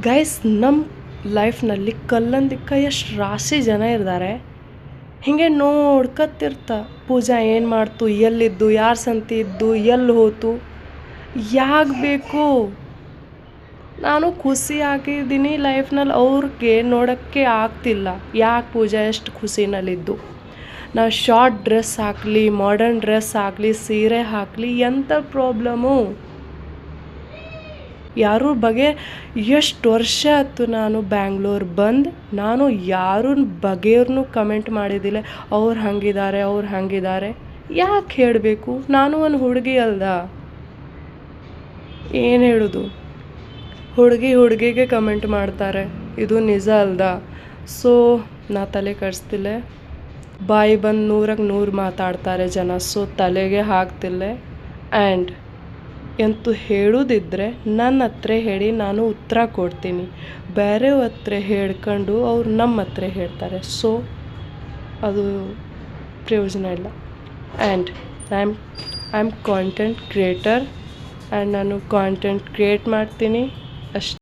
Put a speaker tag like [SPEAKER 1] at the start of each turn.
[SPEAKER 1] Guys, ನಮ್ಮ ಲೈಫ್ನಲ್ಲಿ ಕಲ್ಲಂದಿಕ್ಕ ಎಷ್ಟು ರಾಶಿ ಜನ ಇದ್ದಾರೆ. ಹೀಗೆ ನೋಡ್ಕತ್ತಿರ್ತ ಪೂಜಾ ಏನು ಮಾಡ್ತು, ಎಲ್ಲಿದ್ದು, ಯಾರ ಸಂತಿ ಇದ್ದು, ಎಲ್ಲಿ ಹೋತು, ಯಾಕೆ ಬೇಕು. ನಾನು ಖುಷಿಯಾಗಿದ್ದೀನಿ ಲೈಫ್ನಲ್ಲಿ, ಅವ್ರಿಗೆ ನೋಡೋಕ್ಕೆ ಆಗ್ತಿಲ್ಲ ಯಾಕೆ ಪೂಜಾ ಎಷ್ಟು ಖುಷಿನಲ್ಲಿದ್ದು. ನಾವು ಶಾರ್ಟ್ ಡ್ರೆಸ್ ಹಾಕಲಿ, ಮಾಡರ್ನ್ ಡ್ರೆಸ್ ಹಾಕಲಿ, ಸೀರೆ ಹಾಕಲಿ, ಎಂಥ ಪ್ರಾಬ್ಲಮು. ಯಾರ ಬಗ್ಗೆ ಎಷ್ಟು ವರ್ಷ ಆಯ್ತು ನಾನು ಬ್ಯಾಂಗ್ಳೂರ್ ಬಂದು, ನಾನು ಯಾರ ಬಗ್ಗೆಯವ್ರನ್ನೂ ಕಮೆಂಟ್ ಮಾಡಿದ್ದಿಲ್ಲ. ಅವ್ರು ಹಾಗಿದ್ದಾರೆ. ಯಾಕೆ ಹೇಳಬೇಕು, ನಾನು ಒಂದು ಹುಡುಗಿ ಅಲ್ದ. ಏನು ಹೇಳೋದು, ಹುಡುಗಿಗೆ ಕಮೆಂಟ್ ಮಾಡ್ತಾರೆ, ಇದು ನಿಜ ಅಲ್ದ. ಸೊ ನಾ ತಲೆ ಕೆಡಿಸ್ತಿಲ್ಲ. ಬಾಯಿ ಬಂದು 100ಕ್ಕೆ 100 ಮಾತಾಡ್ತಾರೆ ಜನ. ಸೊ ತಲೆಗೆ ಹಾಕ್ತಿಲ್ಲ. ಆ್ಯಂಡ್ ಎಂತೂ ಹೇಳೋದಿದ್ರೆ ನನ್ನ ಹತ್ರ ಹೇಳಿ, ನಾನು ಉತ್ತರ ಕೊಡ್ತೀನಿ. ಬೇರೆ ಹತ್ರ ಹೇಳ್ಕೊಂಡು ಅವ್ರು ನಮ್ಮ ಹತ್ರ ಹೇಳ್ತಾರೆ. ಸೊ ಅದು ಪ್ರಯೋಜನ ಇಲ್ಲ. And I am content creator, and ನಾನು ಕಾಂಟೆಂಟ್ ಕ್ರಿಯೇಟ್ ಮಾಡ್ತೀನಿ ಅಷ್ಟೇ.